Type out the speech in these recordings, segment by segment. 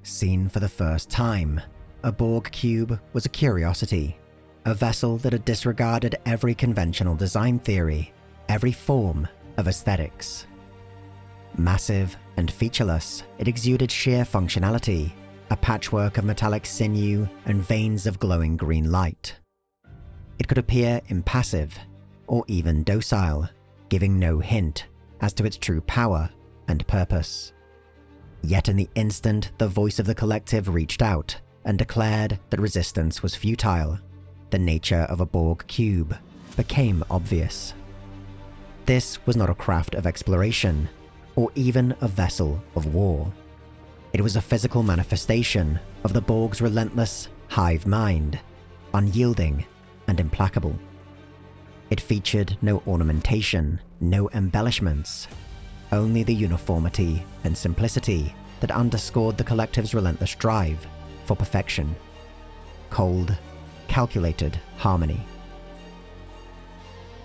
Seen for the first time, a Borg cube was a curiosity, a vessel that had disregarded every conventional design theory, every form of aesthetics. Massive and featureless, it exuded sheer functionality, a patchwork of metallic sinew and veins of glowing green light. It could appear impassive, or even docile, giving no hint as to its true power and purpose. Yet in the instant the voice of the collective reached out and declared that resistance was futile, the nature of a Borg cube became obvious. This was not a craft of exploration, or even a vessel of war. It was a physical manifestation of the Borg's relentless hive mind, unyielding and implacable. It featured no ornamentation, no embellishments, only the uniformity and simplicity that underscored the collective's relentless drive for perfection. Cold, calculated harmony.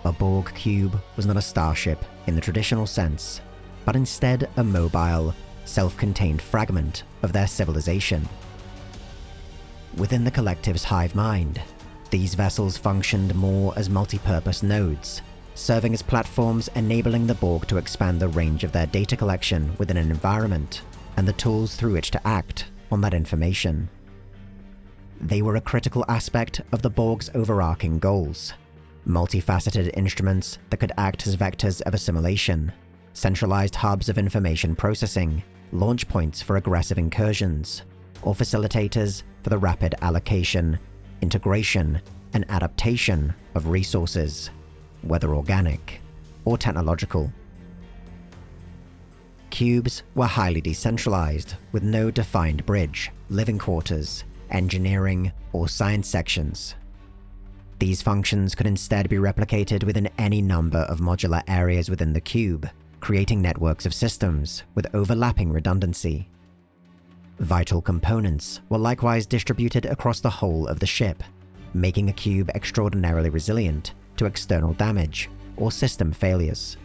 A Borg cube was not a starship in the traditional sense, but instead a mobile, self-contained fragment of their civilization. Within the collective's hive mind, these vessels functioned more as multi-purpose nodes, serving as platforms enabling the Borg to expand the range of their data collection within an environment and the tools through which to act on that information. They were a critical aspect of the Borg's overarching goals, multifaceted instruments that could act as vectors of assimilation, centralized hubs of information processing, launch points for aggressive incursions, or facilitators for the rapid allocation, integration, and adaptation of resources, whether organic or technological. Cubes were highly decentralized, with no defined bridge, living quarters, engineering, or science sections. These functions could instead be replicated within any number of modular areas within the cube, creating networks of systems with overlapping redundancy. Vital components were likewise distributed across the whole of the ship, making a cube extraordinarily resilient to external damage or system failures.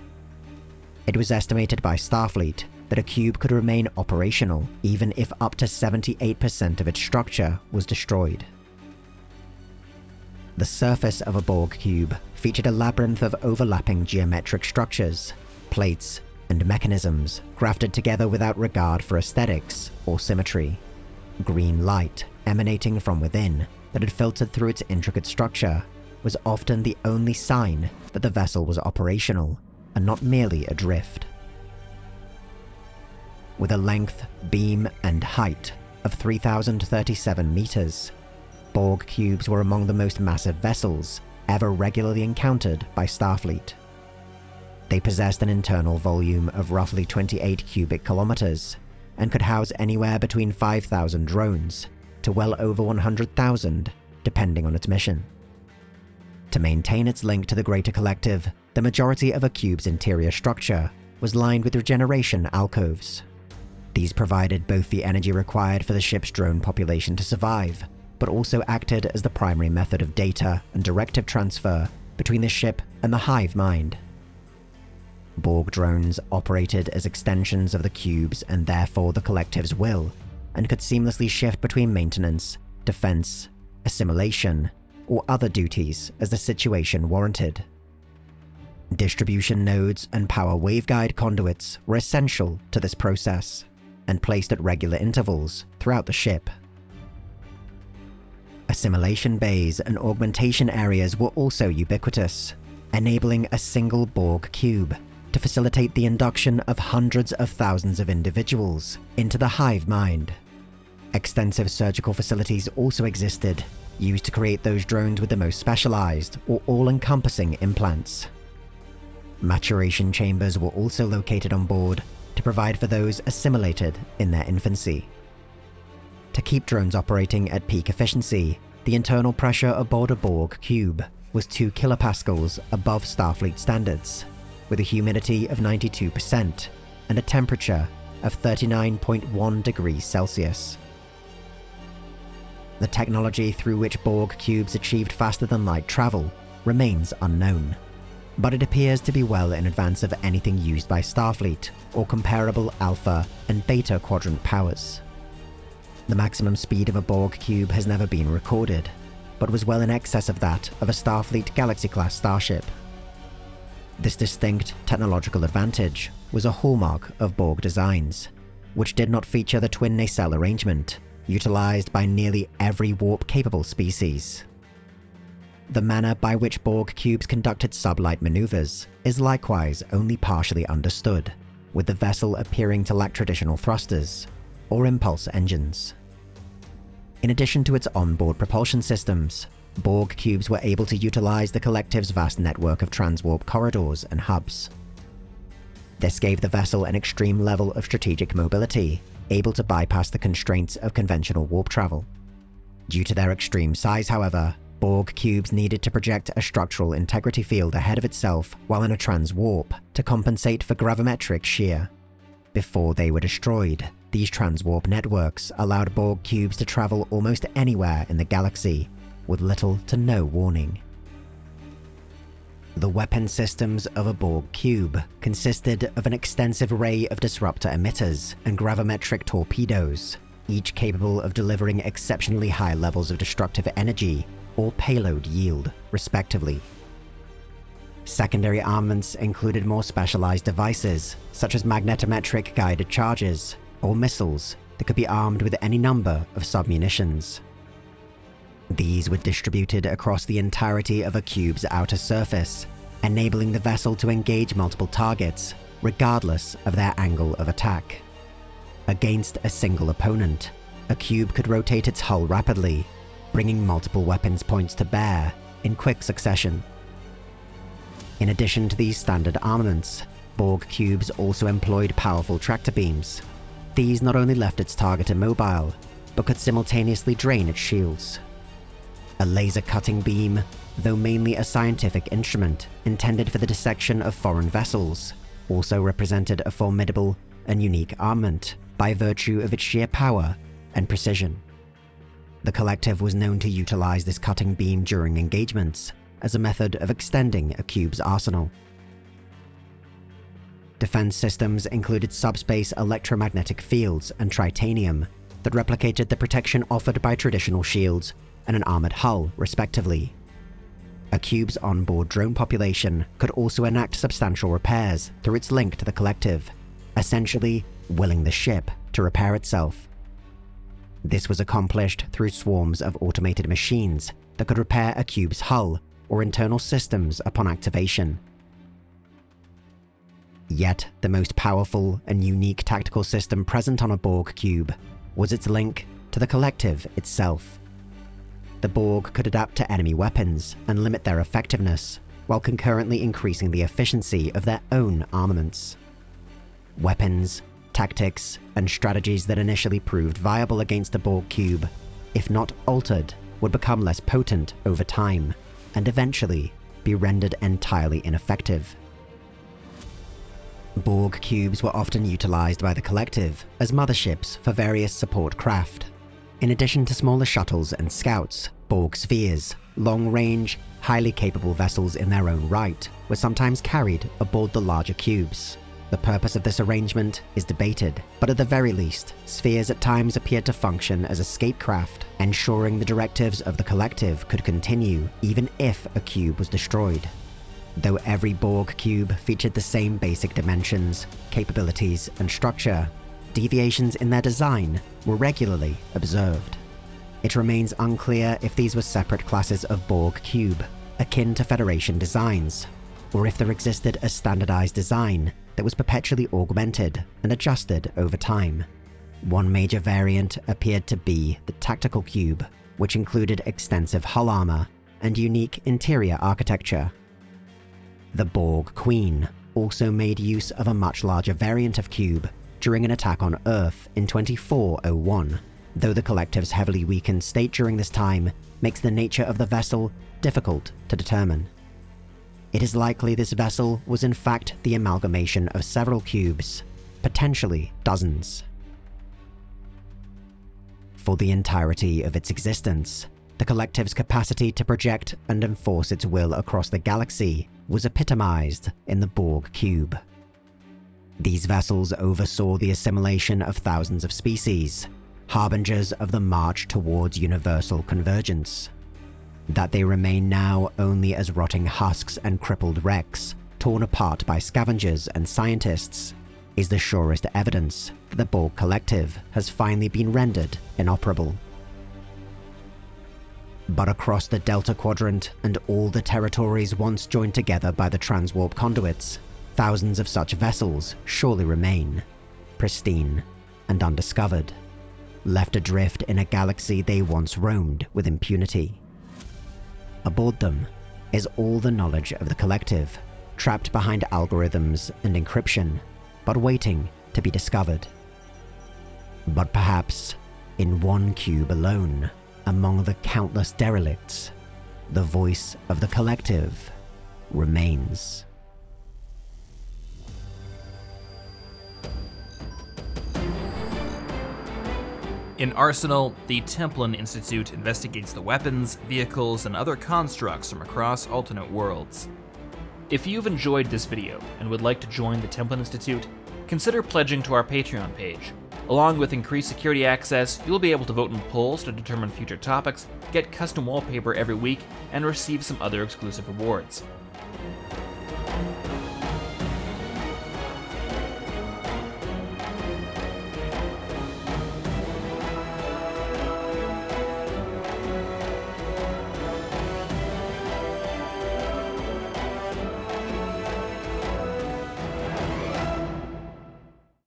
It was estimated by Starfleet that a cube could remain operational even if up to 78% of its structure was destroyed. The surface of a Borg cube featured a labyrinth of overlapping geometric structures, plates, and mechanisms grafted together without regard for aesthetics or symmetry. Green light emanating from within that had filtered through its intricate structure was often the only sign that the vessel was operational and not merely adrift. With a length, beam, and height of 3,037 meters, Borg cubes were among the most massive vessels ever regularly encountered by Starfleet. They possessed an internal volume of roughly 28 cubic kilometers and could house anywhere between 5,000 drones to well over 100,000, depending on its mission. To maintain its link to the greater collective, the majority of a cube's interior structure was lined with regeneration alcoves. These provided both the energy required for the ship's drone population to survive, but also acted as the primary method of data and directive transfer between the ship and the hive mind. Borg drones operated as extensions of the cubes and therefore the collective's will, and could seamlessly shift between maintenance, defense, assimilation, or other duties as the situation warranted. Distribution nodes and power waveguide conduits were essential to this process, and placed at regular intervals throughout the ship. Assimilation bays and augmentation areas were also ubiquitous, enabling a single Borg cube to facilitate the induction of hundreds of thousands of individuals into the hive mind. Extensive surgical facilities also existed, used to create those drones with the most specialized or all-encompassing implants. Maturation chambers were also located on board to provide for those assimilated in their infancy. To keep drones operating at peak efficiency, the internal pressure aboard a Borg cube was 2 kilopascals above Starfleet standards, with a humidity of 92% and a temperature of 39.1 degrees Celsius. The technology through which Borg cubes achieved faster-than-light travel remains unknown, but it appears to be well in advance of anything used by Starfleet or comparable Alpha and Beta Quadrant powers. The maximum speed of a Borg cube has never been recorded, but was well in excess of that of a Starfleet Galaxy-class starship. This distinct technological advantage was a hallmark of Borg designs, which did not feature the twin nacelle arrangement, utilized by nearly every warp-capable species. The manner by which Borg cubes conducted sublight maneuvers is likewise only partially understood, with the vessel appearing to lack traditional thrusters or impulse engines. In addition to its onboard propulsion systems, Borg cubes were able to utilize the collective's vast network of transwarp corridors and hubs. This gave the vessel an extreme level of strategic mobility, able to bypass the constraints of conventional warp travel. Due to their extreme size, however, Borg cubes needed to project a structural integrity field ahead of itself while in a transwarp to compensate for gravimetric shear. Before they were destroyed, these transwarp networks allowed Borg cubes to travel almost anywhere in the galaxy, with little to no warning. The weapon systems of a Borg cube consisted of an extensive array of disruptor emitters and gravimetric torpedoes, each capable of delivering exceptionally high levels of destructive energy or payload yield, respectively. Secondary armaments included more specialized devices, such as magnetometric guided charges, or missiles that could be armed with any number of submunitions. These were distributed across the entirety of a cube's outer surface, enabling the vessel to engage multiple targets, regardless of their angle of attack. Against a single opponent, a cube could rotate its hull rapidly, bringing multiple weapons points to bear in quick succession. In addition to these standard armaments, Borg cubes also employed powerful tractor beams. These not only left its target immobile, but could simultaneously drain its shields. A laser cutting beam, though mainly a scientific instrument intended for the dissection of foreign vessels, also represented a formidable and unique armament by virtue of its sheer power and precision. The Collective was known to utilize this cutting beam during engagements as a method of extending a cube's arsenal. Defense systems included subspace electromagnetic fields and tritanium that replicated the protection offered by traditional shields and an armored hull, respectively. A cube's onboard drone population could also enact substantial repairs through its link to the Collective, essentially willing the ship to repair itself. This was accomplished through swarms of automated machines that could repair a cube's hull or internal systems upon activation. Yet, the most powerful and unique tactical system present on a Borg cube was its link to the Collective itself. The Borg could adapt to enemy weapons and limit their effectiveness, while concurrently increasing the efficiency of their own armaments. Weapons, tactics, and strategies that initially proved viable against a Borg cube, if not altered, would become less potent over time, and eventually be rendered entirely ineffective. Borg cubes were often utilized by the Collective as motherships for various support craft. In addition to smaller shuttles and scouts, Borg spheres, long-range, highly capable vessels in their own right, were sometimes carried aboard the larger cubes. The purpose of this arrangement is debated, but at the very least, spheres at times appeared to function as escape craft, ensuring the directives of the Collective could continue even if a cube was destroyed. Though every Borg cube featured the same basic dimensions, capabilities, and structure, deviations in their design were regularly observed. It remains unclear if these were separate classes of Borg cube, akin to Federation designs, or if there existed a standardized design that was perpetually augmented and adjusted over time. One major variant appeared to be the tactical cube, which included extensive hull armor and unique interior architecture. The Borg Queen also made use of a much larger variant of cube during an attack on Earth in 2401, though the Collective's heavily weakened state during this time makes the nature of the vessel difficult to determine. It is likely this vessel was in fact the amalgamation of several cubes, potentially dozens. For the entirety of its existence, the Collective's capacity to project and enforce its will across the galaxy was epitomized in the Borg cube. These vessels oversaw the assimilation of thousands of species, harbingers of the march towards universal convergence. That they remain now only as rotting husks and crippled wrecks, torn apart by scavengers and scientists, is the surest evidence that the Borg Collective has finally been rendered inoperable. But across the Delta Quadrant and all the territories once joined together by the transwarp conduits, thousands of such vessels surely remain, pristine and undiscovered, left adrift in a galaxy they once roamed with impunity. Aboard them is all the knowledge of the Collective, trapped behind algorithms and encryption, but waiting to be discovered. But perhaps, in one cube alone, among the countless derelicts, the voice of the Collective remains. In Arsenal, the Templin Institute investigates the weapons, vehicles, and other constructs from across alternate worlds. If you've enjoyed this video and would like to join the Templin Institute, consider pledging to our Patreon page. Along with increased security access, you'll be able to vote in polls to determine future topics, get custom wallpaper every week, and receive some other exclusive rewards.